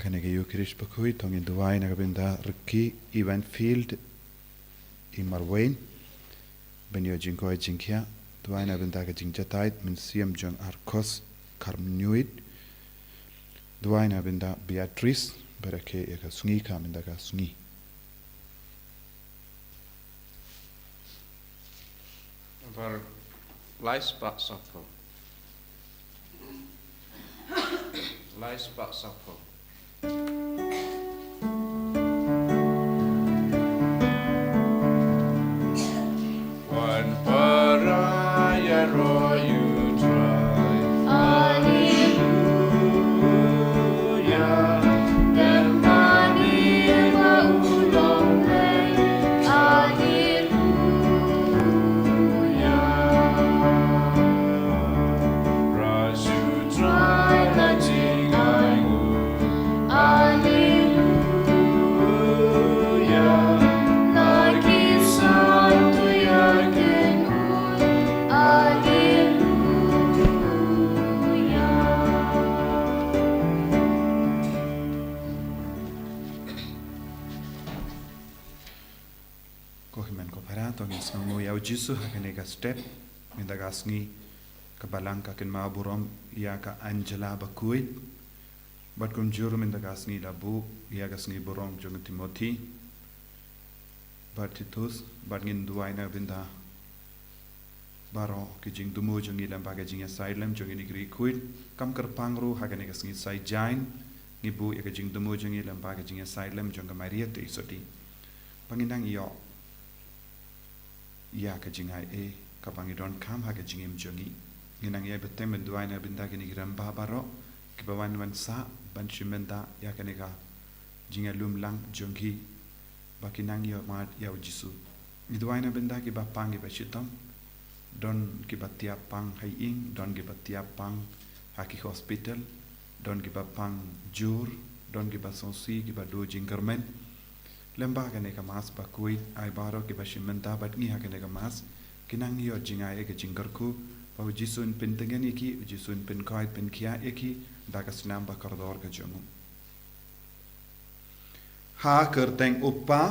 hakanege Eucharist Bakhuid tong in Dubai nagabinda Riki event field in Marwain benyo jingko jingkia Dubai nagabinda ka jingjatait min siam jong arkos karmnuit Dubai nagabinda Beatrice berake eka Sngi kaminda ka Sngi Var Lait-ïa Sapo. Lait-ïa Sapo. One paraya royu try. Hallelujah. Demani wa ulong lay. Jisu hakanega step mindaga Sngi kabalang kakin maaburom ia ka Angela Bakhuid bat kum juru mindaga Sngi labu ia ka Sngi burom jong Timothy bat Titus bat ngin duaina binda baro ki jing dumu jong ilam baga jing asylum jong ini Bakhuid kam kerpangru hakanega Sngi Saitjaiñ ngibu ia ka jing dumu jong ilam baga jing asylum jong Maria te isoti pangindang iyo ya ka jingai ka bangidon kam ha ka jingim jongi nginang ya betem duaina binda kini gram babaro ki bawan wan sa ban shimenda ya ka nega jingalum lang jongi bakinang yo mat ya Jisu ni duaina binda ki bapang ki bashitam don ki batia pang hai ing don ki batia pang haki hospital don ki bapang jur don ki basonsi ki bado jingermen lemba ka nega mas Bakhuid ai baro ki bashimenta bat ngi ha ka nega mas kinang yo jingai ke jingarku pa Jisun pintengen iki Jisun pin kai pin kia iki daga snam ba kardor ka jongu ha kerteng uppa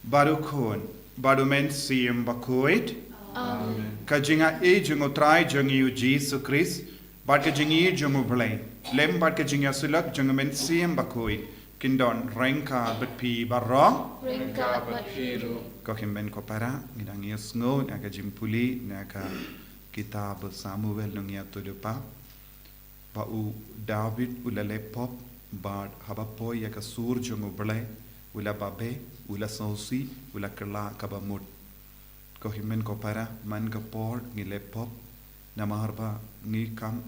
baru khon baru men sim Bakhuid amen ka jinga jongo trai jongi Jesus Christ bat ka jingi jongo blai lem bat ka jinga sulak jongo men sim Bakhuid Kindon rengka betpi barong Rengka batpiru. Ko himben ko para ngidang yesngo naga jimpuli naga kitab Samuel nungia tudupa pa u David ulale pop bad habapoy ya kasur jongo blay ula babe ula sausi ula kerla kabamut ko himben ko para man ka por ngile pop namaharba ngi kam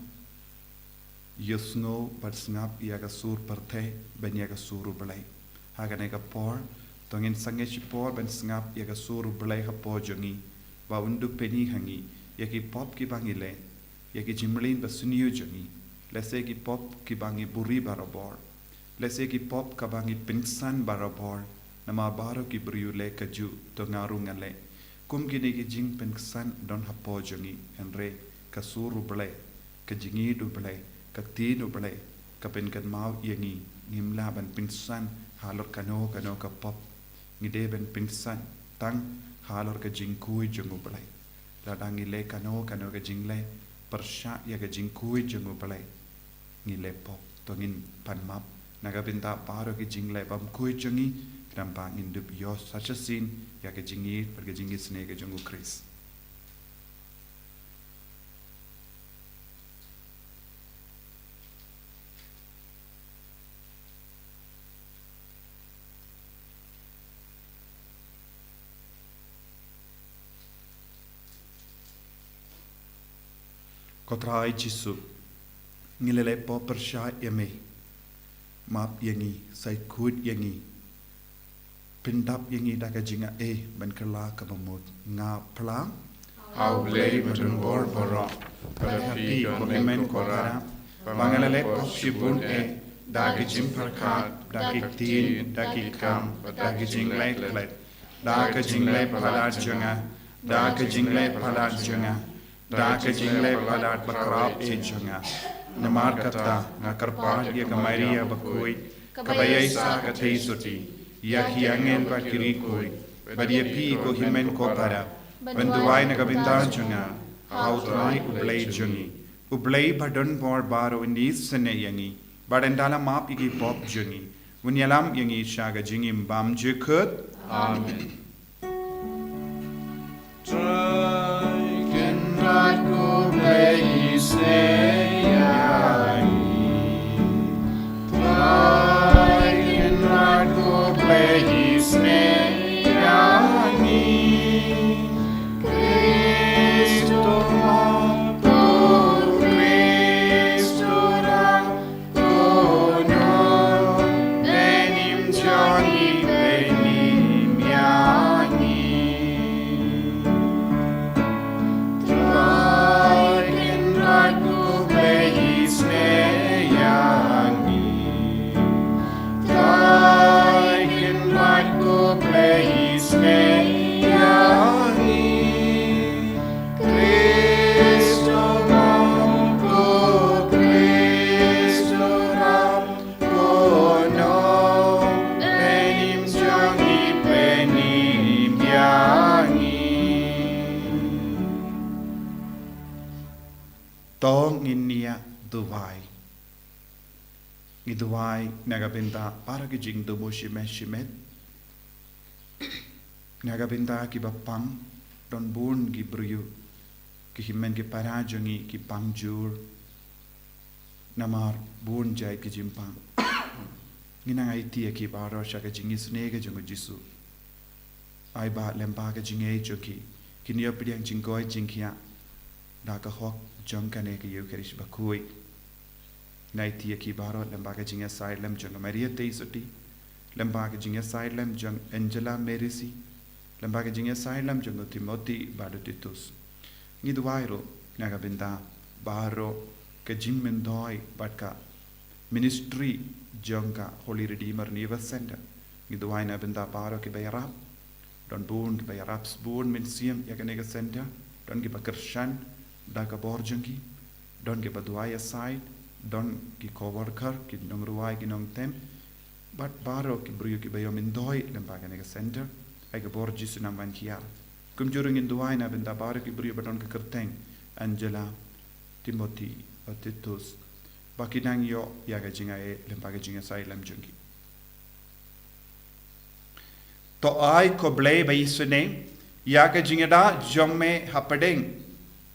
yesno pat snap ia ka sur parthe ben ia ka suru blai haga ne ka por tongin sange chi por ben snap ia ka suru blai ha po jongi ba undu peni hangi ia ki pop ki bangile ia ki jimlin ba suniu jongi lese ki pop ki bangi buri barabor lese ki pop ka bangi pinsan barabor nama baro ki briule ka ju to ngarungale kum ki ne ki jing pinsan don ha po jongi enre ka suru blai ka jingi du blai Kakti no blay kapin kan mau yangi ngimla ban pinsan halor kano ka pop ngide ben pinsan tang halor ka jingkui jungu blay ladang ngile kano ka jingle persha ya ka jingkui jungu blay ngile pop tongin panmap nagabinta paro ki jingle bam kui jungi krampa indup yo such a scene ya ka jingi per ka jingi sne ka jungu Chris Kotrai Jisu ngilele po persha yame map yangi Saitjaiñ yangi pindap yangi daga jinga ban kerla kabamut nga plang How blade matun bor boro. Tapi komen kora bangalele po shibun dagi jimparkat dagi tin dagi kam dagi jinglay let daga jinglay palat junga daga jinglay palat junga Daka jingle palat bakrap junga namar kata ngakarpa dia ke Maria Bakhuid kabayay sa kataysuti, yak hiangen pa kirikoy, badiapi ko himen ko para, banduay na kabintan junga, hautray ublay jungi, ublay pardon por baro indis sene yangi, badendala map igi pop jungi, unyalam yangi shaga jingim bam jukut. Amen. Aku Tong inia duwai. Iduwai nagabinta para kijing dubo shimet. Nagabinta ki bapang don bun ki bruyu ki himen ki parajongi ki pangjur namar bun jai ki jimpang. Nginang iti ki baro shaka jingis nega jongo jisu. Ai ba lempa ka jingai joki kinyo pidiang jingkoi jingkia daka hok jongkane ke Eucharist Bakhuid. Naiti ki baro lembaga jinga side lem jong Maria Teisuti, lembaga jinga side lem jong Angela Merisi, lembaga jinga side lem jong Timothy Badutitus. Ngiduairo nagabinda baro ke jimmendoi batka ministry jonga Holy Redeemer Neva Center. Ngiduai nabinda baro ke bayarap don bun bayarap spoon minsiam yakanega center don ki bakershan daga borjangki don ke baduaya side don ki coworker ki nong ruai ki nong tem but baro ki bruyo ki bayo mindoi lembaga nega center ay ke borji sunaman kiar kum jurung in duai na benda baro ki bruyo badon ke kerteng Angela Timothy Titus bakinang yo yaga jinga e lembaga jinga side lem jungi to ai ko blay bai sune yaga jinga da jomme hapadeng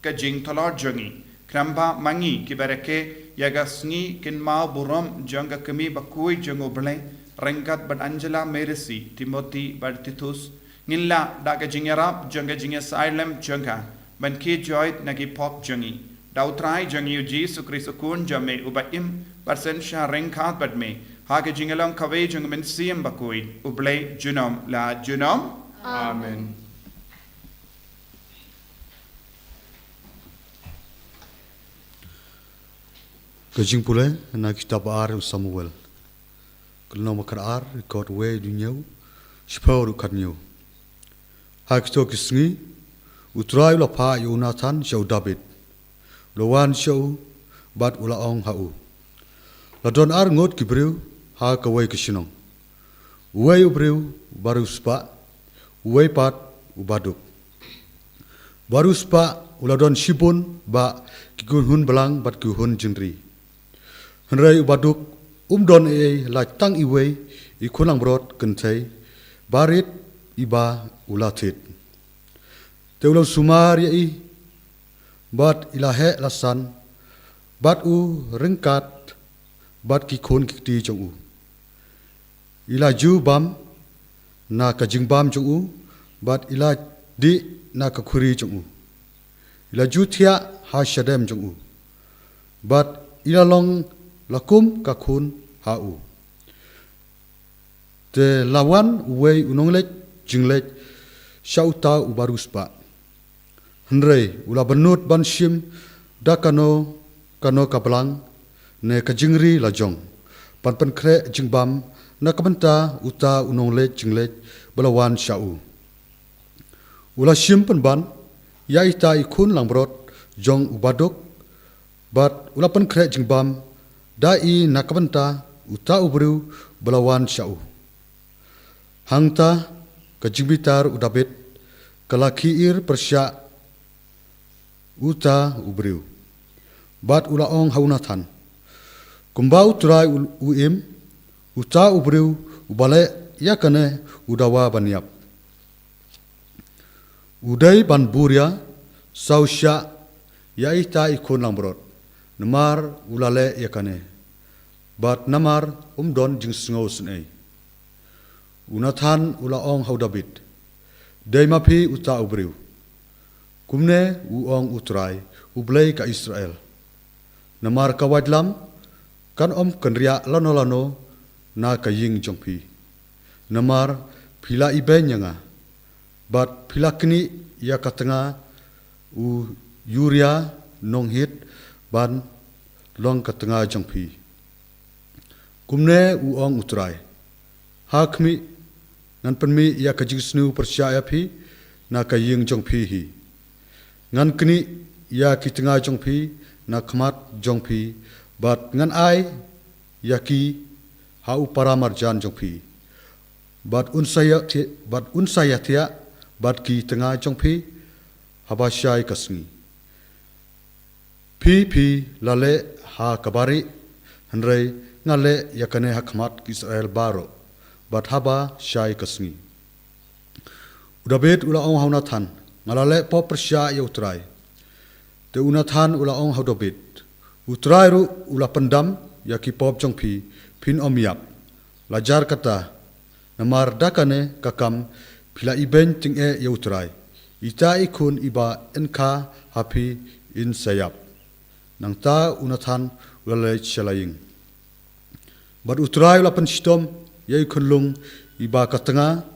ka jing tolor jongi kramba mangi kibareke yaga Sngi kin mau burom jonga kami Bakhuid jongo bleng rengkat bad Angela Merisi Timothy bad Titus ngilla daga jingarap jonga jinga silem jonga ban ki joy nagi pop jongi dautrai jongi Jesu Kristo kun jame ubaim persen sha rengkat bad me haga jingalong kawe jonga men siem Bakhuid ublay junom la junom. Amen. Kajing pula na kitab ar Samuel. Kalau makar ar record we dunia, sepau rukat new. Hak to Sngi, utrai ula pa Yonatan show David. Lawan show bat ula ong hau. Ladon ar ngot kibriu ha kawai kisinong. Uai ubriu baru spa, uai pat ubaduk. Baru spa uladon shibun ba kikuhun belang bat kikuhun jendri. Henrai ubaduk don la tang iwe ikulang brot kentai barit iba ulatit. Teulang sumar yai bat ilahe lasan bat u rengkat bat kikun kikti jong u. Ila ju bam na kajing bam jong u bat ila di na kakuri jong u. Ila ju tia ha shadem jong u. Bat ila long lakum kakun hau. Te lawan uwei unonglek jinglek syauta ubaruspa. Henrei ula benut banshim da kano kablang ne kajingri lajong. Pan kre jingbam na kabenta uta unonglek jinglek belawan syau. Ula shim ban ya ita ikun langbrot jong ubaduk bat ula pan kre jingbam dai nakabenta uta ubru belawan syau. Hangta kajimbitar udabit kalakiir persya uta ubriu. Bat ulaong haunatan. Kumbau turai uim uta ubriu ubale yakane udawa baniap. Udai ban buria sausya yaita ikon lambrot. Namar ulale yakane. Bat namar umdon jing sngau snei. Unathan ulaong haudabit. Dei mapi uta ubriu. Kumne uong utrai ublei ka Israel. Namar kawadlam kan kenria lano-lano na kaying jongpi. Namar pila iben yanga. Bat pila kini ya katanga u yuria nonghit ban long katanga jongpi. Kumne uong utrai. Hakmi ngan penmi ya kajisnu persyaya pi na kaying jongpi hi. Ngan kini ya kitanga jongpi na khamat jongpi bat ngan ai ya ki hau paramarjan jongpi. Bat unsaya tia bat ki tengah jongpi habasyai kasngi. Pi lale ha kabari hanrei ngale yakane hakmat Israel baro bat haba syai kasngi. Udabet ulaong haunathan ngalale po persya ya utrai. Te unathan ulaong haudabet. Utrai ru ula pendam ya ki pop jongpi pin omiap. Lajar kata namar dakane kakam pila iben ting ya utrai. Ita ikun iba enka hapi in sayap. Nang ta unathan ulale chalaing. Bat utrai ula penshitom ya ikun lung iba katanga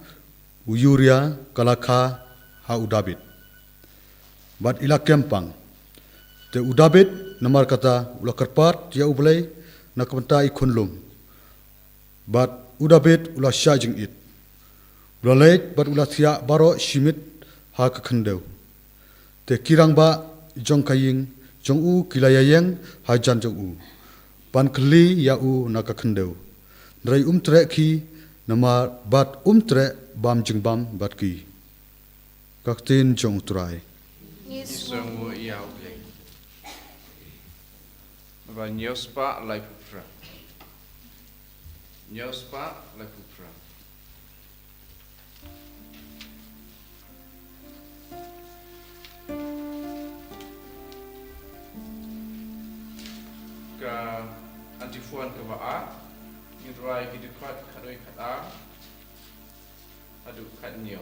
uyuria kalaka ha udabit. Bat ila kempang. Te udabit namar kata ula kerpat ya ublay na kementa ikun lung. Bat udabit ula syajing it. Ula leit bat ula tiak baro shimit ha kekendau. Te kirang ba jong kaying jong u kilayayeng ha jan jong u. Pan keli ya u na kekendau. Nerai trek ki namar bat trek bam jeng bam bat ki. Kaktin jong utrai. Isang iau bleng. Ba nyospa lai pupra. Nyospa lai pupra. Ka antifuan ke ba'a ngidrai kidikat kadoi kata adu kadnyo.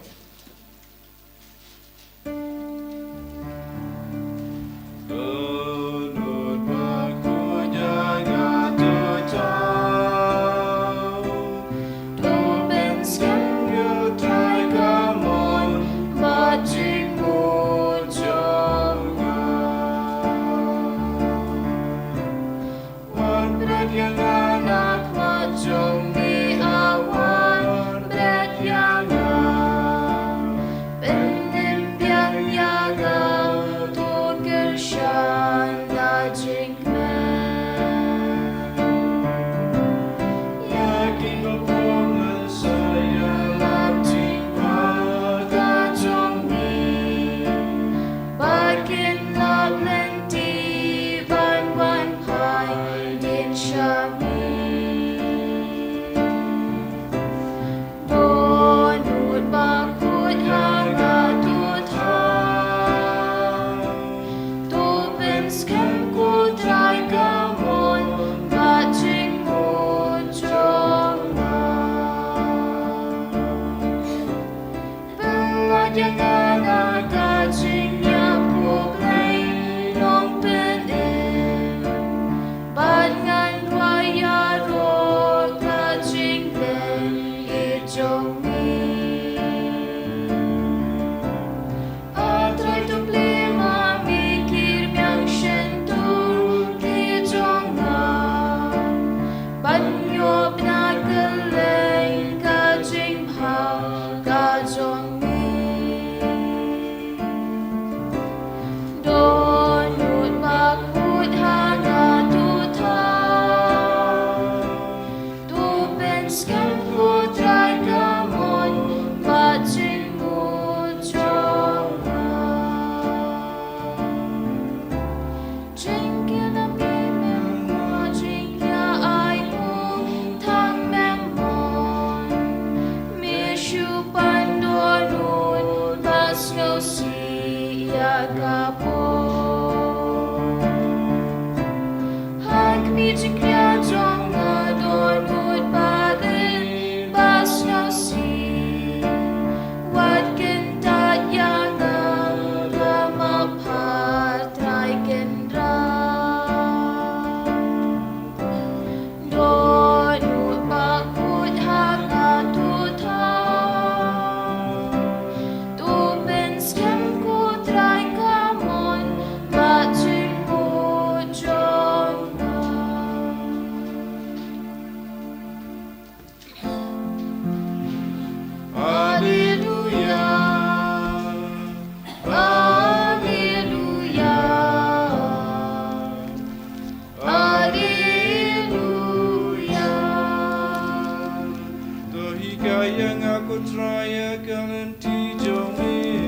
yang aku traya garanti jongi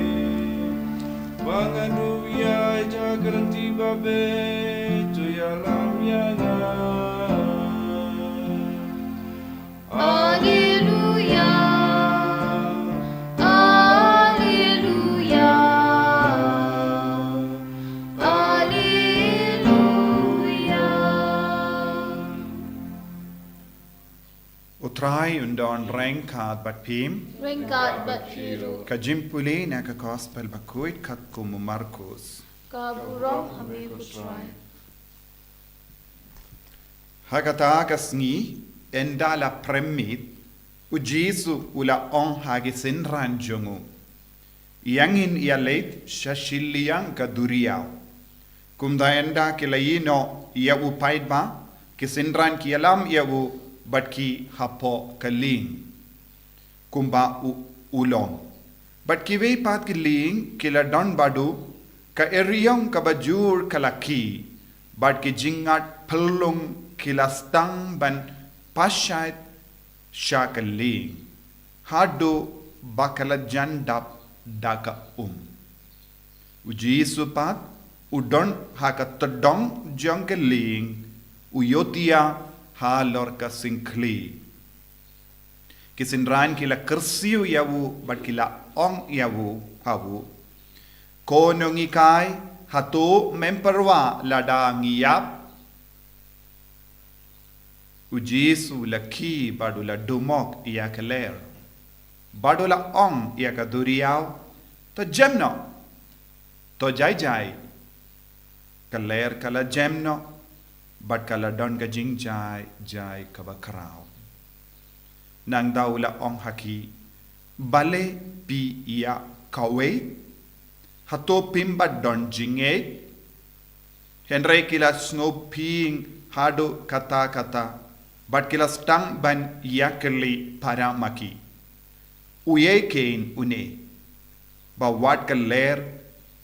bangan ya ja garanti babe tu ya lam yang Alleluia, Alleluia, Alleluia. Utrai undon rengkat bat pim. Ringkat bat hero, Kajimpuli na ka gospel Bakhuid kat kumu Markus. kaburong kami putrai. Hakata ka Sngi enda la premit u Jesu ula on hagi sinran jongu. Yangin ia leit shashiliang ka duriao. Kumda enda kilayino ia u paidba kisinran kialam ia u batki hapo kaling. Kumba u ulong. Batki wei pat kiling kila don badu ka eriyong ka bajur kalaki. Batki jingat pelung kila stang ban Pashait shakaling hado bakala jandap daka uji supat udon haka todong jangkeling uyotia halor ka singkli kisinran kila kersiu yawu bat kila ong yawu hawu konongi kai hato memperwa lada ngiyap Ujisu laki badula dumok ia keler. Badula ong ia ka duriau. To jemno. To jai. Keler kala jemno. Bad kala don ka jing jai ka bakrao. Nang daula ong haki. Bale pi ia kawe. Hato pimbat don jinge. Henry kila snow ping hado kata. But kila stang ban yakeli paramaki. Uye kain une. Ba wat ka ler,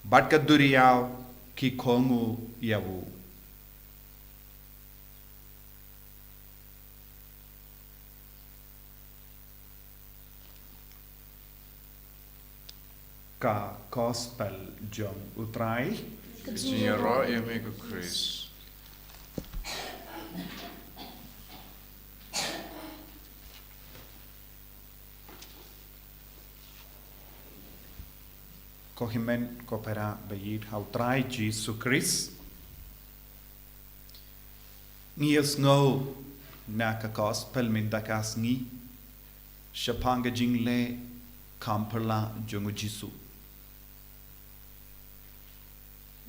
bat ka duriyaw, ki kongu yawu. Ka gospel jom utrai. Jinjara emega Chris. Kohimen kopera bayid hautrai Jesu Christ. Ngias ngo na ka gospel min dakas ngi. Shapanga jingle kamperla jongu Jesu.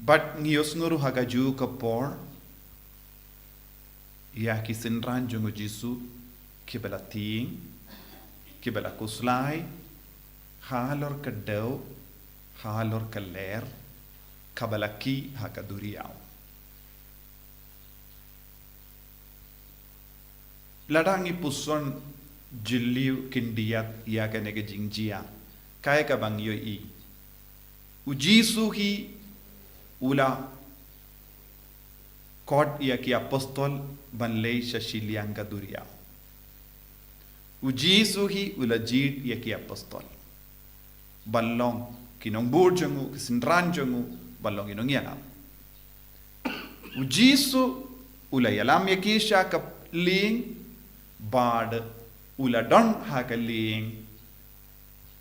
But ngios nguru hagaju kapor. Ya kisinran jongu Jesu kibela ting, kibela kuslai, halor kadau. Halor kaler kabalaki hakaduriao ladangi puson jiliu kindiat ya kanega jingjia kaya ka bangyo I ujisu hi ula kod ya ki apostol banlei shashilianga duriao ujisu hi ula jid ya ki apostol banlong kinong burjongu, kisinran jongu, balong inong yalam. Ujisu ula yalam yakisha ka ling, bad ula don haka ling,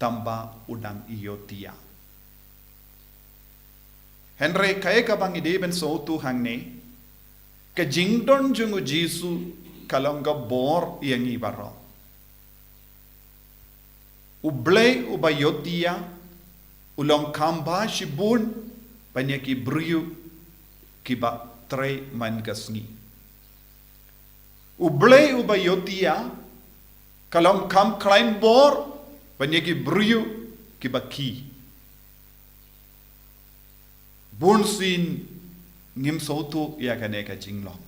tamba udang iyotia. Henry kaya ka bang ideben so tu hangne, ka jingdon jongu Jisu kalong ka bor yang ibaro. Ublay ubayotia, Ulong kamba shibun banyak ki briu ki ba tre man kasni. Ublay ubayotia kalong kam klaim bor banyak ki briu ki ba ki. Bunsin ngim sotu ya kaneka jinglong.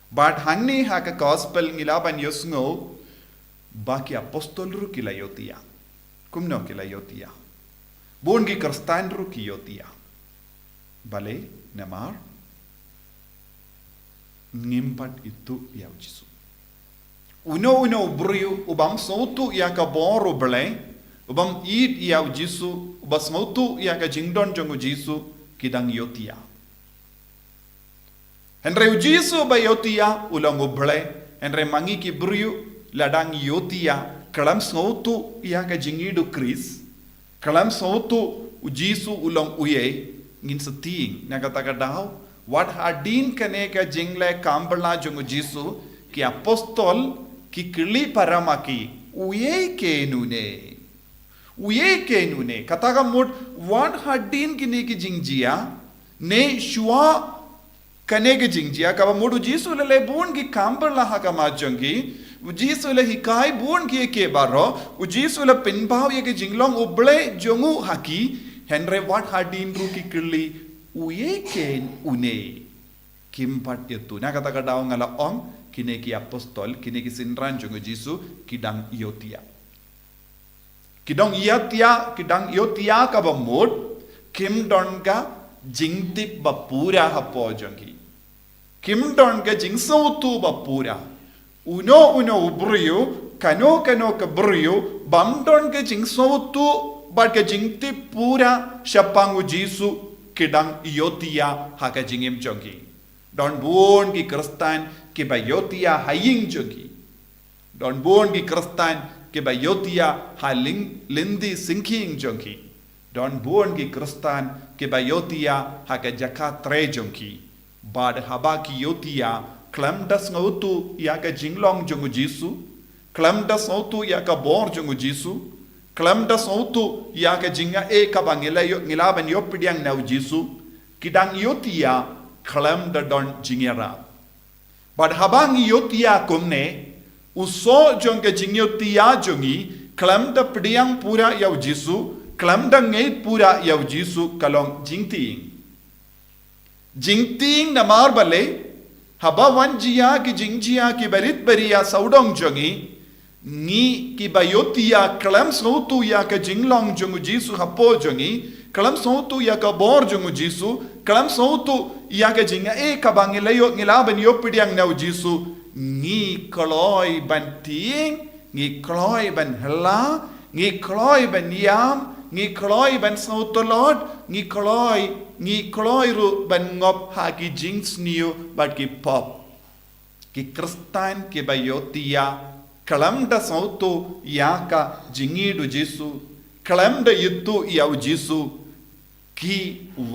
But hangni haka gospel ngilaban yosngo baki apostol ru kilayotia. Kumno kilayotia. Bun ki Kristen ru kiyotia. Bale namar ngimpat itu ya Jesu. uno brio ubam sautu ia ka boru belai ubam id ia jisu ubas mautu ia ka jingdon jongu jisu kidang yotia henre jisu ba yotia ulang belai henre mangi ki brio ladang yotia kalam sautu ia ka jingidu kris kalam sautu jisu ulang uye ngin seting nakata daw what hadin kane ka jingle kambala jongu jisu ki apostol ki kili paramaki uye ke nune kataga mut what hadin kini ki jingjia ne shua kane ki jingjia ka mut jisu le bun ki kambala ha ka majongi jisu le hikai bun ki ke baro jisu le pinbaw ye ki jinglong uble jongu haki henre what hadin ru ki kili uye ke une kimpat itu na kata daw ngala ong kini ki apostol kini ki sinran jongo jisu kidang yotia kidang yotia ka bamod kim don ka jingtip bapura hapo jongi kim don ka jingso tu bapura uno ubrio kano ka brio bam don ka jingso tu bat ka jingtip pura shapangu jisu kidang yotia haka jingim jongi don buon ki kristan ke ba yotia haying jongi don buon ki kristan ke ba yotia haling lindi sinking jongi don buon ki kristan ke ba yotia haka jaka tre jongi bad haba ki yotia klam das ngautu ya ka jinglong jongu jisu klam das ngautu ya ka bor jongu jisu klam das ngautu ya ka jinga ka ngila ban yopidiang nau jisu kidang yotia klam da don jingera bad habang yotia kumne uso jong ke jingyotia jongi klam da pdiang pura yau jisu klam da ngei pura yau jisu kalong jingting na marbale haba wanjia ki jingjia ki berit beria saudong jongi ni ki bayotia klam sautu ya ka jinglong jongu jisu hapo jongi kalam sautu ya ka bor jongu jisu kalam sautu ya ka jinga ka bangilayo ngilaban yopidiang nau jisu ni kloi ban ting ni kloi ban hela ni kloi ban yam ni kloi ban sautu lord ni kloi ru ban ngop ha ki jings niu bat ki pop ki kristan ki bayotia kalam da sautu ya ka jingidu jisu kalam da yutu yau jisu ki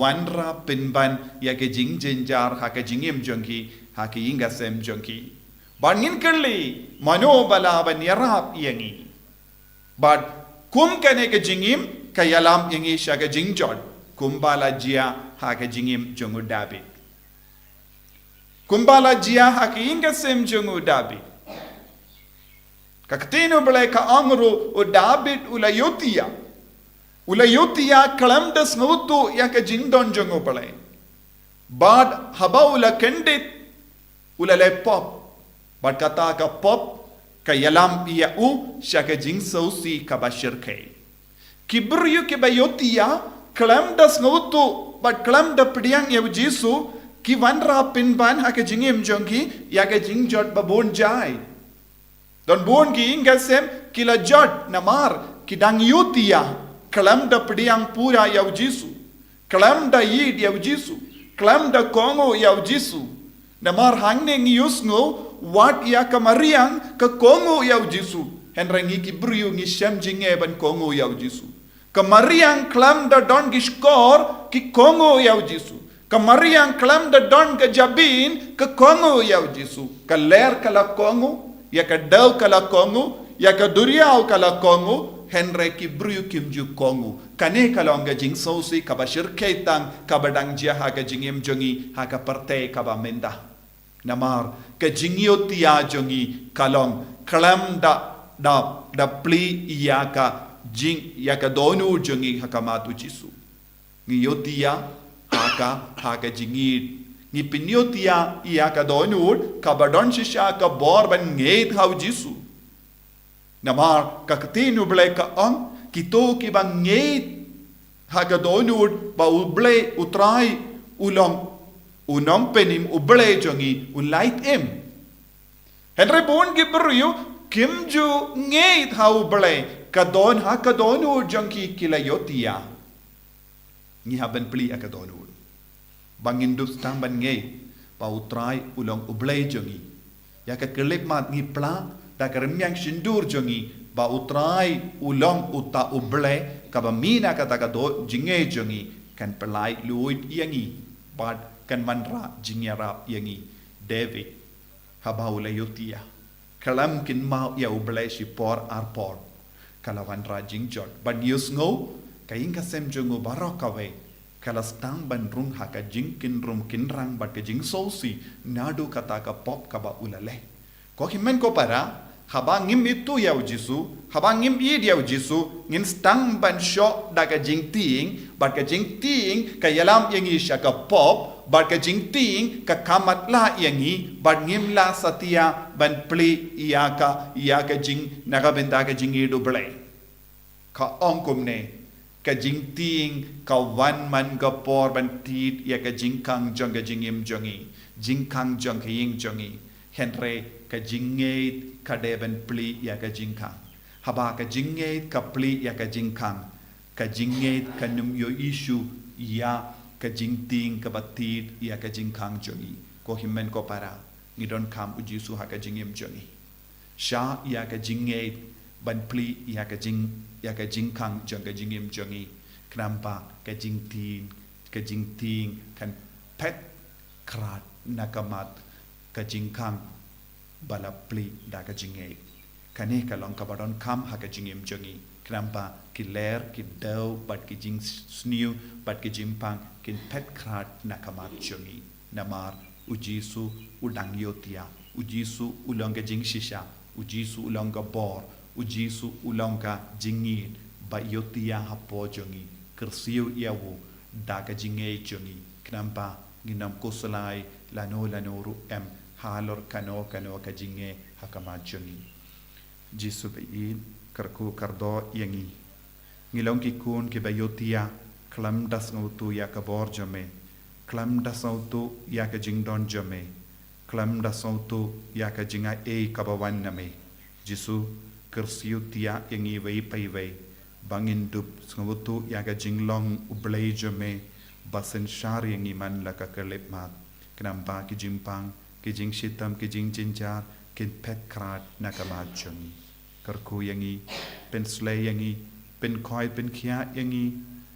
wanra pinban ya ke jingjenjar ha ke jingim jongi ha ke inga sem jongi bangin kerli mano bala ban yarap yangi but kum kane ke jingim kayalam yangi sha ke jingjod kumbala jia ha ke jingim jongu dabi kumbala jia ha ke inga sem jongu dabi kaktino bale ka angru o David ulayotia kalam das ngutu ya ka jingdon jongo bale bad haba ula kendit le pop bad kata ka pop ka yalam ia u shaka jing sausi ka bashir kai kibryu ke bayotia kalam das ngutu bad kalam da pdiang ya jisu ki wanra pinban ha ka jingim jongi ya ka jingjot babon jai don bon ki ingasem kila jot namar kidang yotia kalam da pdiang pura yau jisu kalam da yid yau jisu kalam da kongo yau jisu namar hangne ngiyusngo wat ya kamariang ka kongo yau jisu henrengi ki brio ngi shem jinge ban kongo yau jisu kamariang kalam da don gishkor ki kongo yau jisu kamariang kalam da don ka jabin ka kongo yau jisu ka ler kala kongo ya ka daw kala kongo ya ka duriaw kala kongo henre ki brio kimju kongo kane kalonga jing sausi ka bashir keitang ka badang jia ha ka jingim jongi ha ka parte ka ba menda namar ka jingyo tia jongi kalong kalam da pli ya ka jing ya ka donu jongi ha ka matu jisu ngiyotia ha ka jingit ni pinyotia ia ka donur ka badon shisha ka bor ban ngeit hau jisu namar ka katinu ble ka ang kito ki bang ngeit ha ka donur ba uble utrai unong penim uble jongi un light em Henry Bon Gibru, Kimju Ngate how Blay, Kadon Hakadonu Junkie Kilayotia. Ni haben pli Akadonu. Bangindus Tamban Ngay, Pautrai Ulong Ublay Jungi. Yaka Kelip Mat Ni Pla, Dakarimiang Shindur Jungi, Bautrai Ulong Uta Ublay, Kabamina Katakado Jinge Jungi, Kan Pelai Luid Yangi, Bad Kan Manra Jingyara Yangi, David. Habaula yotia. Kalam kin mau ya ublay si por arpor. Kalawan rajing jot. Ban yus ngo. Kain kasem jungo barokawe. Kalastang ban rung haka jing kin rum kin rang bat ke jing sosi. Nadu kata ka pop kaba ulale. Ko himen ko para. Haba ngim itu yau jisu. Haba ngim id yau jisu. Ngin stang ban shok da ka jing ting. Bat ka jing ting. Kayalam yang isya ka pop. Bat ka jing ting ka kamat la yangi bat ngim la satia ban pli iyaka jing nakabenta ka jing idu blay ka ongkum ne ka jing ting ka wan man ka por ban tit ya ka jing kang jong ka jing im jongi jing kang jong ka ying jongi henre ka jing ngeit ka de ban pli ya ka jing kang haba ka jing ngeit ka pli ya ka jing kang ka jing ngeit ka num yo isu ya ka jing ting ka batit ya ka jing kang jongi ko himmen ko para ni don kam uji su ha ka jing im jongi sha ya ka jing ngeit ban pli ya ka jing kang jong ka jing im jongi krampa ka jing ting kan pet krat nakamat ka jing kang bala pli da ka jing ngeit kane ka long ka badon kam ha ka jing im jongi krampa ki ler ki dau bat ki jing sniu bat ki jing pang kin pet krat nakamat jongi namar ujisu udang yotia ujisu ulonga jing shisha ujisu ulonga bor ujisu ulonga jingin ba yotia hapo jongi kersiu iawu daga jinge jongi knampa ginam kusalai lano ru em halor kano ka jinge hakamat jongi jisu bayin karku kardo yangi ngilong ki kun ki bayotia klam das ngautu ya ka bor jame klam das ngautu ya ka jingdon jame klam das ngautu ya ka jinga e ka bawan name jisu kersiu tia yangi wei pai wei bangin dup ngautu ya ka jinglong ublei jame basen shar yangi man la ka kelep mat knampa ki jimpang ki jing shitam ki jing jinjar kin pet krat nakamat jongi karku yangi pen slay yangi pen koi pen kia yangi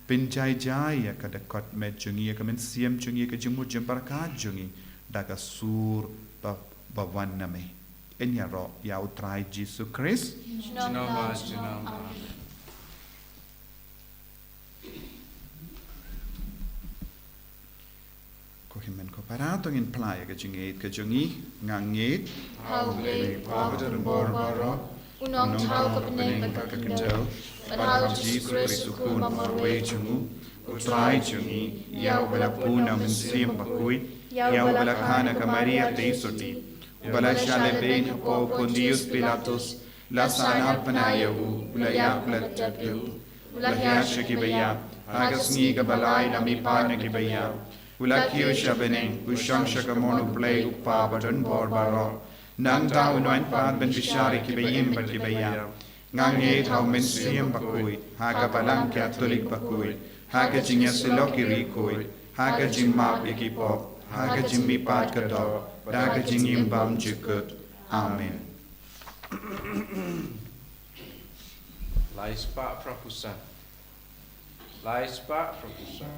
pen jai ya kada kot met jongi ya kamen siam jongi ka jimur jemparakat jongi daga sur ba wan name enya ro ya utrai Jesus Christ Jinoma. ko himen ko parato ngin playa ka jongi ngangit How Lady great Prophet and Barbara. Unong tau ka peneng pagkakindo. Padahal Jesus Christ ku mamarwe jungu utrai jongi ya wala puna mensim Bakhuid ya wala kana ka Maria te soti wala shale ben po Pontius Pilatus la sana panayawu wala ya platatu wala ya shikibaya hagas ni ka balai na mi pana kibaya wala kiyo siya beneng usang siya ka mono play upa badan Barbara nang tao noan pan ben bishari kibayim bat kibaya ngange tao mensim Bakhuid haga balang Catholic Bakhuid haga jingya siloki rikoid haga jimmap ekipop haga jimmi pat kador daga jingim bam jukut amen Lait-ïa prapusan. Lait-ïa prapusan.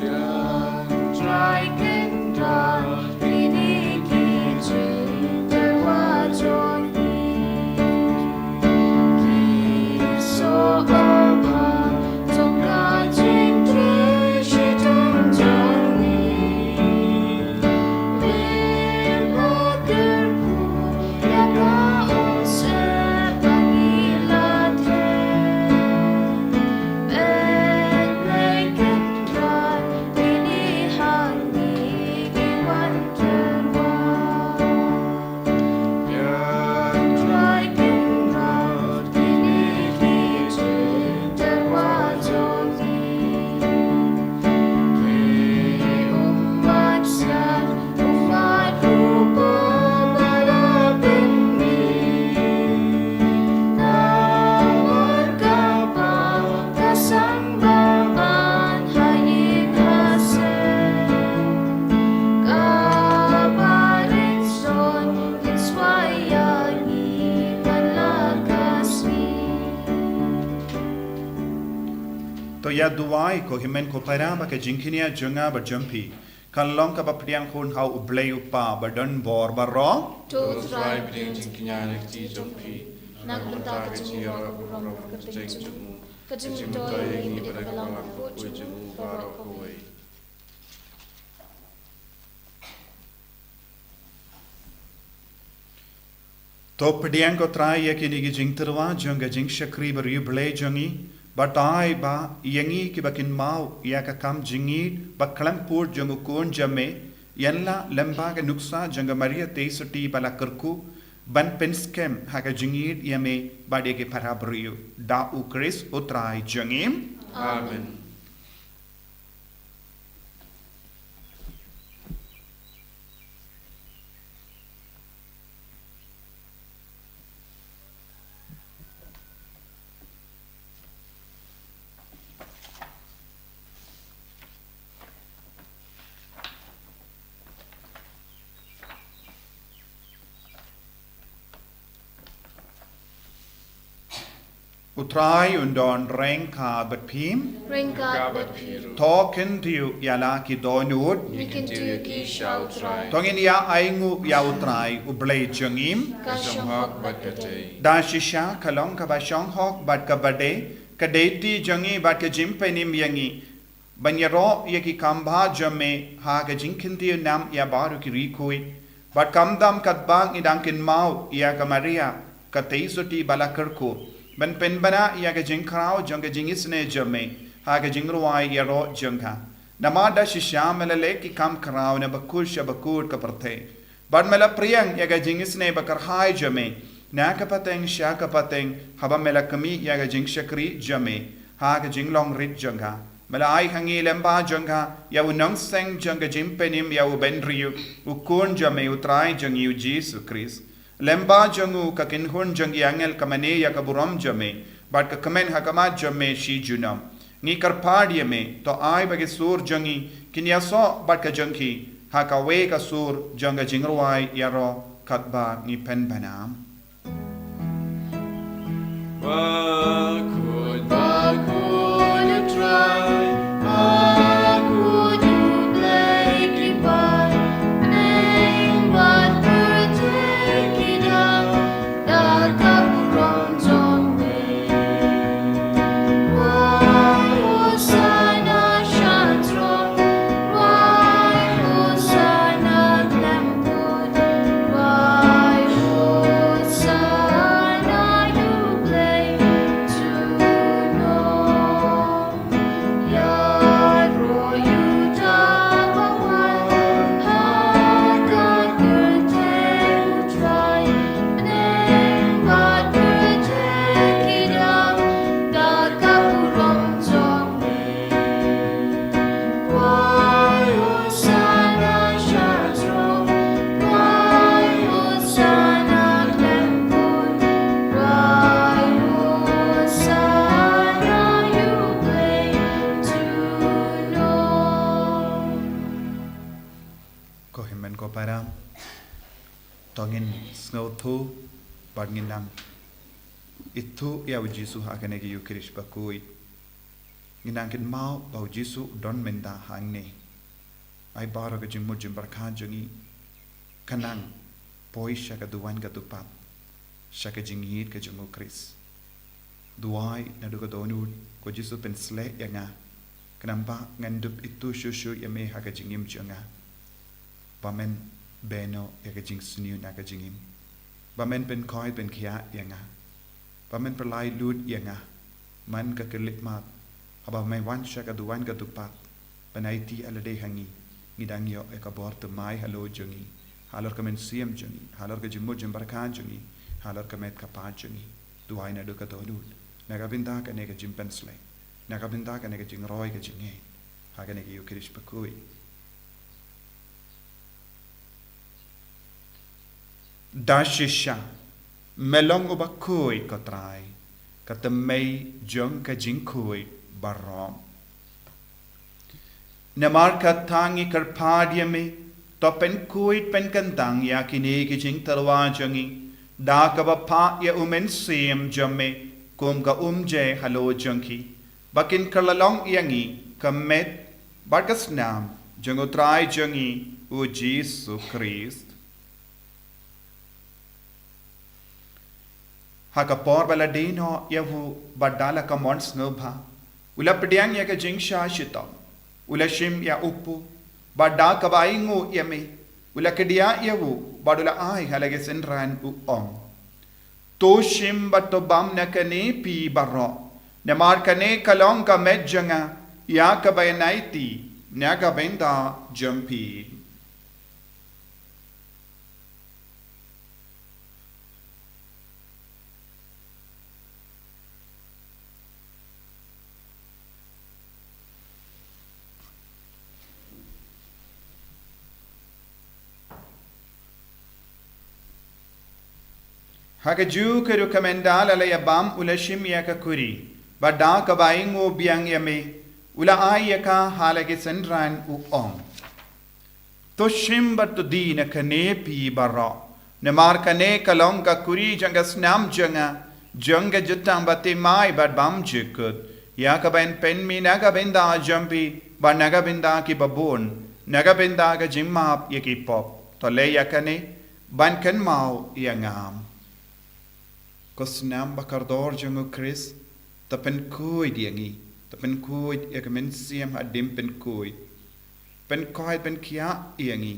There ya duai ko himen ko paraba ke jinkinia junga ba jumpi kan long ka ba priang hun hau ublei upa ba don bor ba ro To try being jinkianek ti jumpi. Nagbenta ka jingiro rom ka tingjumu. Ka jingitoy ni badalang po jumu barok away. To pediang ko try ya kini gi jingterwa junga jing shakri bar yu blei jungi but ai ba yangi ki bakin mau ya ka kam jingi ba klampur jungu kon jame yanla lamba ga nuksa junga maria teisuti bala kerku ban penskem ha ka jingi yame ba de ke parabriu da u kris o try jungim Amen. Utrai undon rengka bat pim Ring God Gabat but piru. token tiu yala ki donut we can do ki shall try. tongin ya aingu ya utrai ublei jungim Kasham Hok bat kate. da shisha kalong ka ba shong hok bat ka bade ka deiti jungi bat ka jimpe nim yangi banyaro ye ki kamba jame ha ka jinkin tiu nam ya baru ki rikui bat kamdam kat bang idangkin mau ya ka maria ka teisuti balakerku ban pen bana ya ka jinkrao jonga jingisne jame ha ka jingruai ya ro jongha namada shisha melale ki kam krao na bakur shabakur ka parthe bad mela priyang ya ka jingisne bakar hai jame na ka pateng sha ka pateng haba mela kami ya ka jing shakri jame ha ka jinglong rit jongha mela ai hangi lemba jongha ya unong seng jonga jimpenim ya u benriu u kun jame utrai jongi u Jesus Christ lemba jongu ka kinhun jongi angel kamane ya kaburam jame bat ka kamen hakamat jame shi junam ni karpadi me to ai bage sur jongi kinya so bat ka jongi hakawe ka sur jonga jingrwai yaro katba ni pen banam Bakhuid, Bakhuid, try. Bakhuid, you play, keep on. Name what we're taking up. The Kapurong Zombie. Why Hosanna Shantro? Why Hosanna Glambud? Why Hosanna you play to know? Yaro you tapawan, hagad kurte try. Name what we're taking up, the Kapurong Zombie. Why Hosanna Shantro? Why Hosanna Glambud? Why Hosanna you play to know? ko himen ko param tongin snow thu badngin nam itu ya jisu hakane ki yukrish bakui nginangkin mau bau jisu don menda hangne ai baro ka jingmu jimbar khan jongi kanang poi shaka duwan ka tupat shaka jingit ka jungu kris duai na duka donu ko jisu pensle yanga kanamba ngandup itu shushu yame haka jingim jonga bamen beno yaga jing suniu naga jingim bamen pen koi pen kia yanga bamen perlai lud yanga man ka kelit mat haba mai wan shaka duwan ka tupat panaiti alade hangi ngidang yo eka bor te mai halo jongi halor kamen siem jongi halor ka jimmo jimbarkan jongi halor kamet ka pa jongi duai na duka donut naga binda ka nega jimpensle naga binda ka nega jing roy ka jinge haga nega yukirish pakui dashisha melong ubakui kotrai katamei jong ka jinkui barom namar ka tangi karpadiame to pen kuit pen kantang ya kini ki jing tarwa jongi da ka ba pa ya umen sim jamme kum ka umje halo jonki bakin kerlalong yangi kemet bagas nam jango trai jangi u Jesus Christ hakapor baladino yavu badala ka mons ngobha ula pediang ya ka jingsha shita ula shim ya upu badda ka baingu yame ula kedia yavu badula ai halage senran u ong to shim bato bam na kane pi barro na mar kane kalong ka medjanga ya ka baynaiti na ka benda jampi Hakaju keru kamendal alaya bam ula shim ya ka kuri badda ka baingu biang yame ula ai ya ka halage senran u ong to shim bat di na kane pi barra ne mar kane kalong ka kuri janga snam janga jutang bate mai bad bam jikut ya ka ben pen mi naga benda jampi ba naga benda ki babon naga benda ka jimmap ya ki pop to le ya kane ban kan mau ya ngam Kosnam bakardor jango Chris tapen kuid yangi tapen kuid yakamen siam adim pen kuid pen kia yangi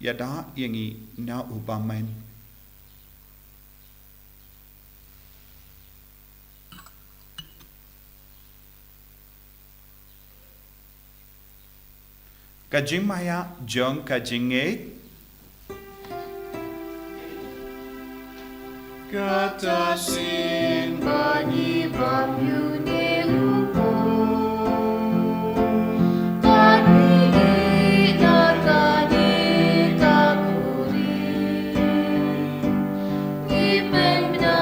yada yangi na ubamen kajimaya jong kajinge Kata sin bagi babu ne upo Kani nakani kakuri Ngipen na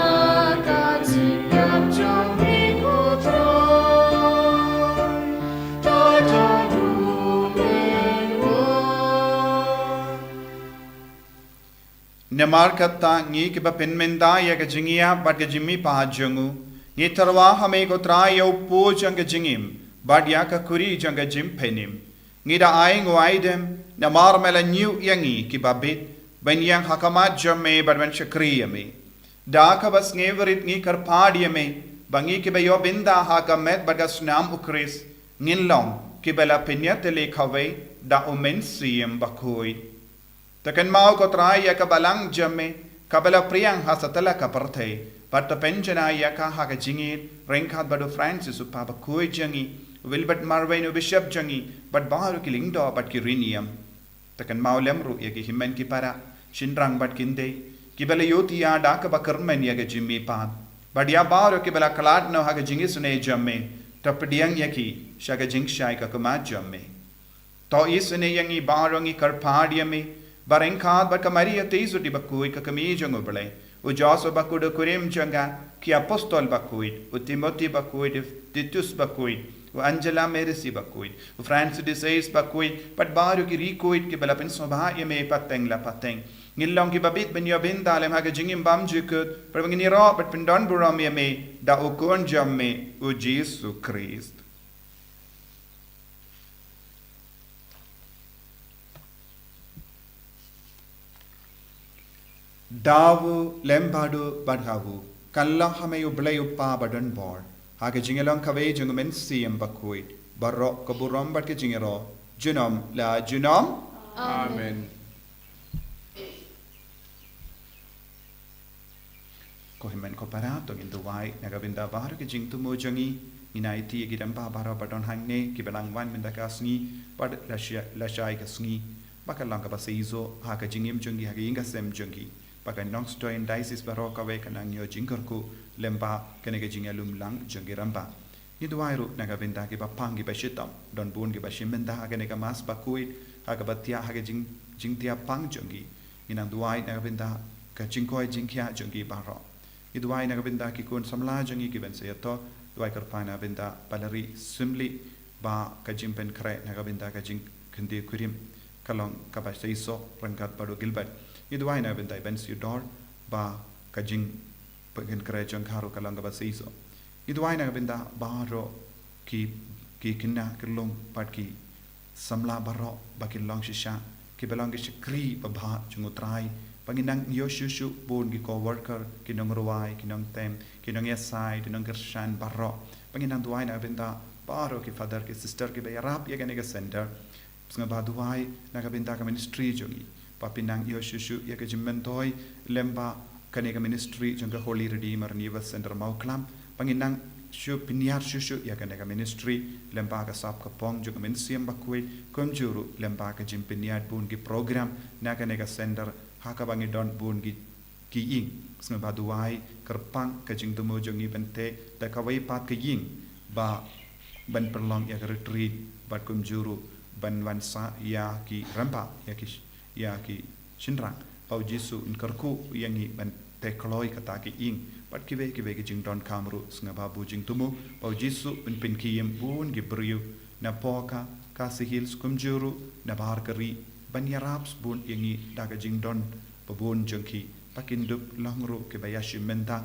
katsinyap jong ikutroy Tata rumewo Namar kata ngi ke ba penmenda ya ka jingia bat ka jimmi pa jangu ngi tarwa hame ko tra yo po jang ka jingim bat ya ka kuri jang ka jim penim ngi da ai ngo aidem namar mela new yangi ki ba bit ben yang hakamat jamme bat ben shakriya me da ka bas ngeverit ngi kar padi me bangi ke ba yo binda hakamet bat ka snam ukris ngin long ki bela penyat le khawe da omen siem Bakhuid Takan mau ko try ya ka balang jamme kabala priyang hasatala ka parthe but penjana ya ka ha ka jingi renkhat badu Francis upa Bakhuid jangi Wilbert Marvin bishop jangi but baharu ki lingdo but ki rinium takan mau lemru ya ki himmen ki para shinrang but kinde ki bala yoti ya da ka bakarmen ya ka jimmi pa but ya baharu ki bala kalat no ha ka jingi sune jamme tapdiang ya ki shaga jingshai ka kuma jamme to isune yangi baharangi karpad yame Barengkat berkamaria tezu di Bakhuid ke kami jango bele. Ujaso Bakhuid kurim janga ki apostol Bakhuid, u Timothy Bakhuid, Titus Bakhuid, u Angela Mercy Bakhuid, u Francis de Seis Bakhuid, pat baru ki rikuid ki bela pen sobha yeme pateng la pateng. Ngilong ki babit ben yobin dalem haga jingim bam jikut, per ngini ro pat pendon buram yeme da ukon jamme u Jesus Christ. Davu lembadu badhavu kalla hame ublay uppa badan bor hage jingelong kave jungumen siem Bakhuid barro kaburam bat ke jingero junom la junom Amen. ko himen ko para to gintu wai nagabinda baru ke jing tumo jangi inaiti gidamba baro badon hangne ki belang wan mendaka sngi pad lashai ka sngi bakalang ka baseizo hage jingim jungi hage inga sem jungi Pakai nong stoin dices baro kawe kanang yo jingkarku lemba kanega jingalum lang jangiramba. Ni duairu naga benda ki bapang ki bashitam don bun ki bashimenda kanega mas Bakhuid haga batia haga jingtia pang jangi. Inang duai naga benda ka jingkoi jingkia jangi baro. Ni duai naga benda ki kun samla jangi ki ben sayato duai karpana benda palari simli ba ka jimpen kre naga benda ka jing kendi kurim kalong ka basaiso rangkat bado Gilbert. Itu why na bentai ben siudor ba kajing pagin kare jang kharu kalanga basiso. Itu why na benda baro ki kina kelong pat ki samla barok bakin long shisha ki belong ki shikri babha chungutrai panginang yoshushu bun ki co-worker ki nong ruai ki nong tem ki nong yasai ki nong gershan barok panginang duai na benda baro ki father ki sister ki bayarap ya ganega center Senga baduai na kabinta ka ministry jongi papinang yoshushu ya ka jimentoi lemba kanega ministry jonga Holy Redeemer Niva Center Mawkhlam panginang shu piniar shushu ya kanega ministry lemba ka sap ka pong jonga mensiam Bakhuid komjuru lemba ka jim piniar bun ki program na kanega center haka bangi don bun ki ing senga baduai kerpang ka jing tumo jongi bente da ka wai pat ka ying ba ban perlong ya ka retreat bat komjuru ban wansa ya ki rampa ya ki shinrang pau jisu in karku yangi ban tekloi kata ki ing pat kiwe ki jing don kamru snga babu jing tumu pau jisu in pin kiyem bun gi briu na poka ka sihils kumjuru na bar kari ban yaraps bun yangi daga jing don babun jengki pakindup langru ke bayashi menta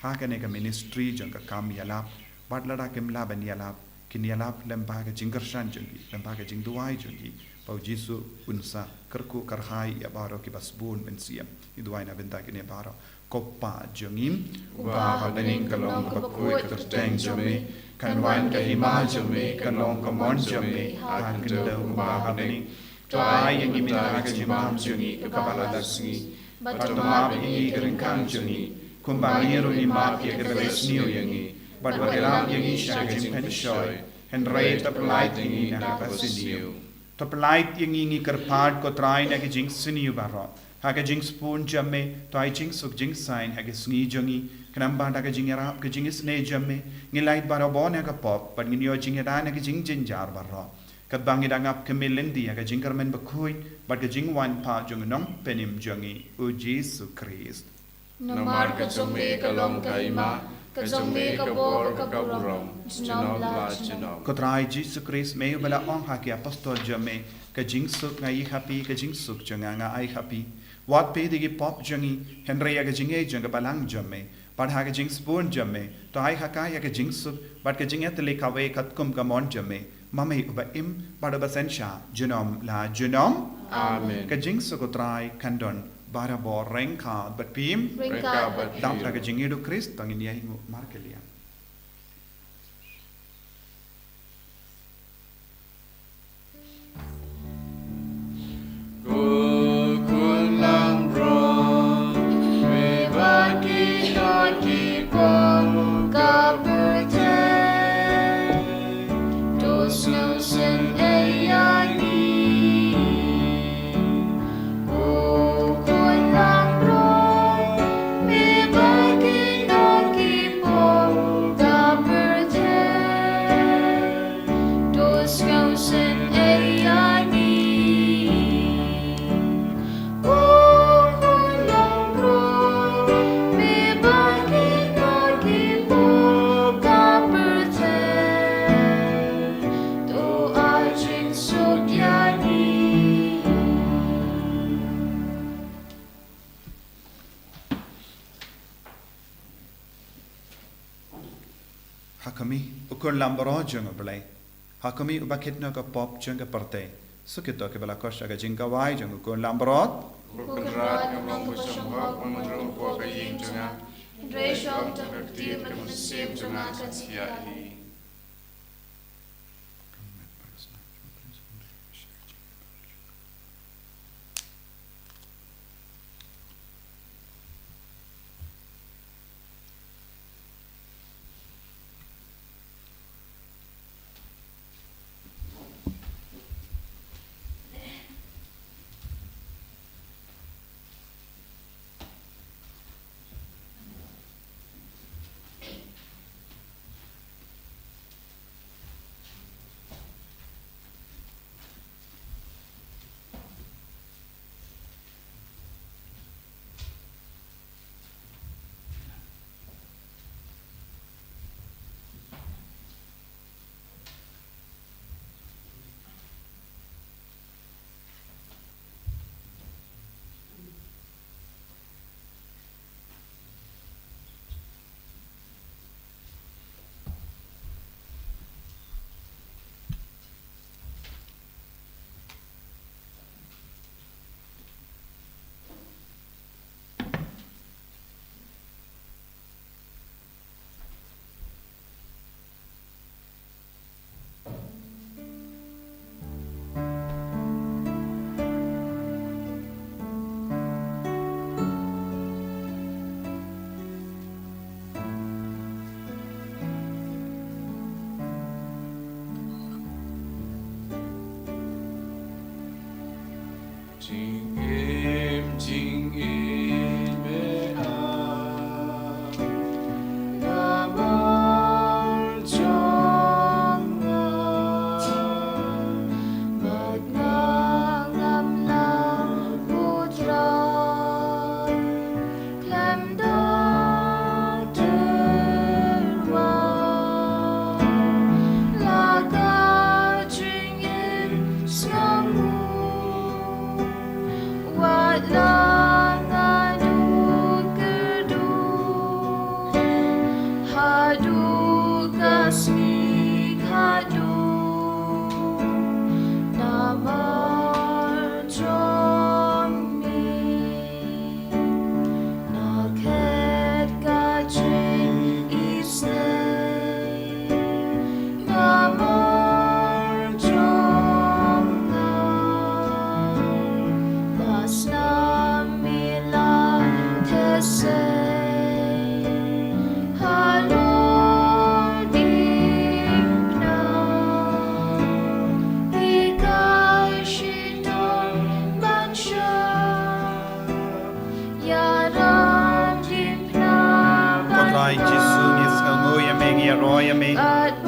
ha ka ne ka ministry jang ka kam yalap bat lada kemla ban yalap kini alap lembaga jinggershan jongi lembaga jingduai jongi pau jisu unsa kerku karhai ya baro ki basbun bensiam iduai na benta kini baro koppa jongim Uba bening kalong Bakhuid terteng jami kan wan ka hima jami kan long ka mon jami akan kenda uba bening tuai yang iminta ka jimam jongi ka bala dasngi batoma bengi keringkang jongi kumbangi ru imap ya ka besniu yangi but wakiram yang isya jim penshoy and rate the polite yang na pasiniu to polite yang ingi kerpad ko try na ki jing siniu baro ha ka jing spoon jamme to ai jing suk jing sign ha ka sngi jongi kanam ba da ka jing arab ka jing sne jamme ngi light baro bon ha ka pop but ngi yo jing da na ki jing jinjar baro ka bangi da ngap ka melendi ha ka jing karmen Bakhuid but ka jing wan pa jong nong penim jongi o Jesus Christ namar ka jome ka long ka ima Kajome kabor kaburong jinom la jinom Kotrai Jesus Christ may bala ong haki apostol jame ka jingsuk ngai happy ka jingsuk janga nga ai happy wat pe digi pop jangi henry ka jinge janga balang jame pad ha ka jing spoon jame to ai haka ya ka jingsuk but ka jinge tele ka we katkum ka mon jame mame uba im pada basensha jinom la jinom amen ka jingsuk kotrai kandon bara bo rengka but pim Rengka bat dam ta ka jinge do Christ tangin ya hingu markelia Kukulang bro Bebagi naki pong kapute Dos nusen ayani Kukulang bro Bebagi naki pong kapute Dos nusen ayani Hakami ukun lambaro jeng belai hakami ubakit na ka pop jeng ka parte sukito ke bala kosha ka jing ka wai jeng ukun lambarot Kukunrat ng kusambak mamudrong po kaying tunga Reshong takaktir na kunasim tunga katsiyahi Jing im me a Namar Jonga Magnangam la putra Klamda turwa Laga jingin snamu Wat langadu gerdu Hadu kasmi hadu Namar jommi Naket gajin isne Namar jomga Nasnamila tese Halor dipna Ikashidor bansha Yaram dipna Kodrai Jesu nis ngalmoya mengi aroya me.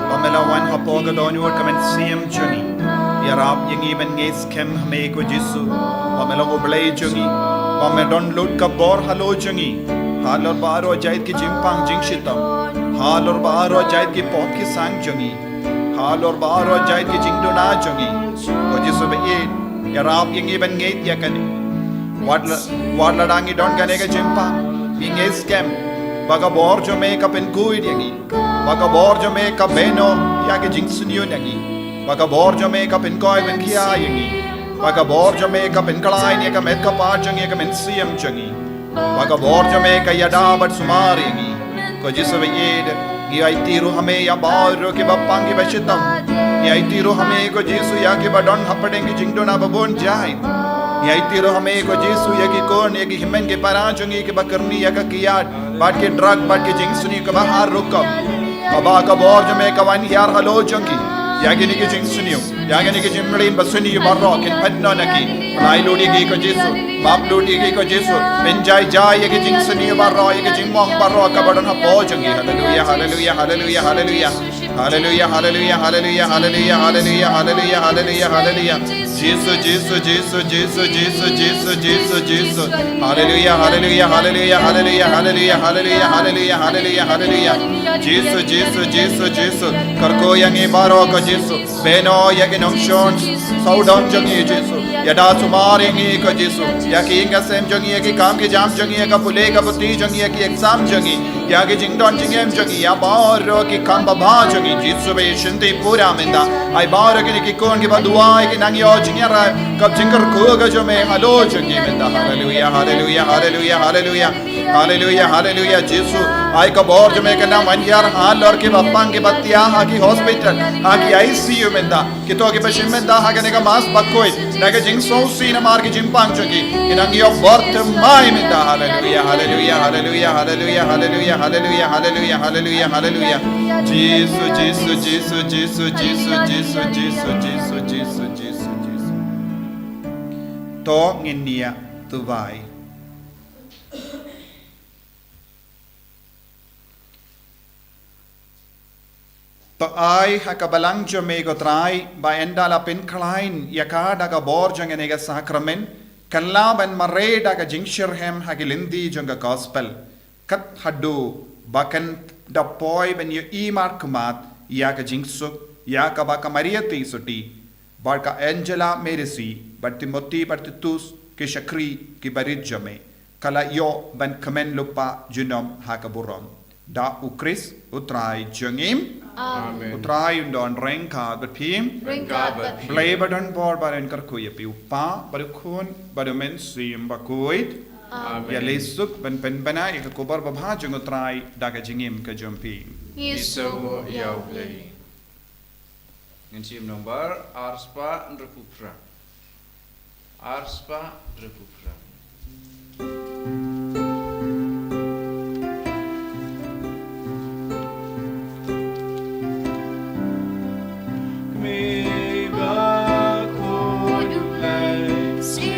Pamelawan hapoga donur kamen siem jungi. Yarab yang iban nges kem hame ko Jesu. Pamela ko blay jungi. Pamedon lut ka bor halo jungi. Halor baro jait ki jimpang jingshitam. Halor baro jait ki pop ki sang jungi. Halor baro jait ki jingduna jungi. Ko Jesu be ye. Yarab yang iban ngeit yakani. Wadla dangi don ganega jimpang. Inges kem. Baga borjo me ka penkuid yangi. Baga borjo me ka beno yagi jingsuniyo yangi. Baga borjo me ka penkoy benkia yangi. Baga borjo me ka penkalay niya ka met ka pajangi ka mensiyam jangi. Baga borjo me ka yada bat sumari yangi. Ko Jesu be yed giyay tiro hame ya baro ki bapangi bashitam. Giyay tiro hame ko Jesu ya ki badon hapadengi jingdona babon jahit. Giyay tiro hame ko Jesu ya ki kon ya ki himen ke paranjungi ki bakarni ya ka kiyad. Bat ke drug bat ke jingsuni ka bahar rukam. Aba ka borjo me ka wan yar halo jungi. Yagi ni ki jingsuniyo. Yagi ni ki jimlin basuni barro kin padno naki. Rai ludi ki ko Jesu. Bap ludi ki ko Jesu. Benjai jai yagi jingsuniyo barro yagi jingmong barro ka badon ha pojungi. Hallelujah, hallelujah, hallelujah, hallelujah. Hallelujah, hallelujah, hallelujah, hallelujah, hallelujah, hallelujah, hallelujah, hallelujah. Jesus, Jesus, Jesus, Jesus, Jesus, Jesus, Jesus, Jesus. Hallelujah, hallelujah, hallelujah, hallelujah, hallelujah, hallelujah, hallelujah, hallelujah, hallelujah. Jesus, Jesus, Jesus, Jesus. Karko yangi baro ko Jesus. Beno yagi nongshon. Saudon jangi Jesus. Yada sumar yangi ko Jesus. Yaki inga sem jangi yaki kam ki jam jangi yaka pule ka puti jangi yaki exam jangi. Yagi jingdon jingem jangi ya baro ki kam baba jangi. Jesus be shinti pura minda. Ai baro ki kon ki badua ki nangyo jingyara kap jingkar ko ga jo me halo jangi minda. Hallelujah, hallelujah, hallelujah, hallelujah. Hallelujah, hallelujah, Jesus. Ai ka bor jo me ka na man yar hal or ki bapang ki batya ha ki hospital ha ki ICU minda. Ki to ki bashim minda ha ka ne ka mas Bakhuid. Na ka jing so si na mar ki jimpang jangi. Ki nangyo birth mai minda. Hallelujah, hallelujah, hallelujah, hallelujah, hallelujah, hallelujah, hallelujah, hallelujah, hallelujah. Jesus, Jesus, Jesus, Jesus, Jesus, Jesus, Jesus, Jesus, Jesus, Jesus, Jesus. To nginia tu vai. To ai hakabalang jome go trai ba endala pin klein yaka daga bor jangenega sacrament kalla ban mare daga jingshirhem hagilindi jonga gospel kat hadu bakan da poi ben yo imar kumat yaka jingsuk yaka baka mariati suti barka angela merisi bartimoti bartitus ke shakri ki barit jame kala yo ban kamen lupa junom hakaburon da ukris utrai jongim Amen. Utrai undon rengka but pim Ringkat bat blay badon bor baren karkuya pi upa badukun badumen sim Bakhuid ya lesuk ben pen bana ya kubar babha jung utrai daga jingim ka jumpi Iso yaw play. Nginsim nomor arspa ndrepupra. Arspa ndrepupra. si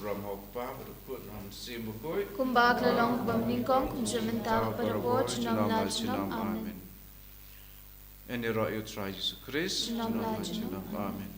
ram hok pa berput ram sim Bakhuid. Kumba klalong bam ningkong kumjumental parapo chinam la chinam amen. Eni ro you try Jesus Christ. Chinam la Chinam amen.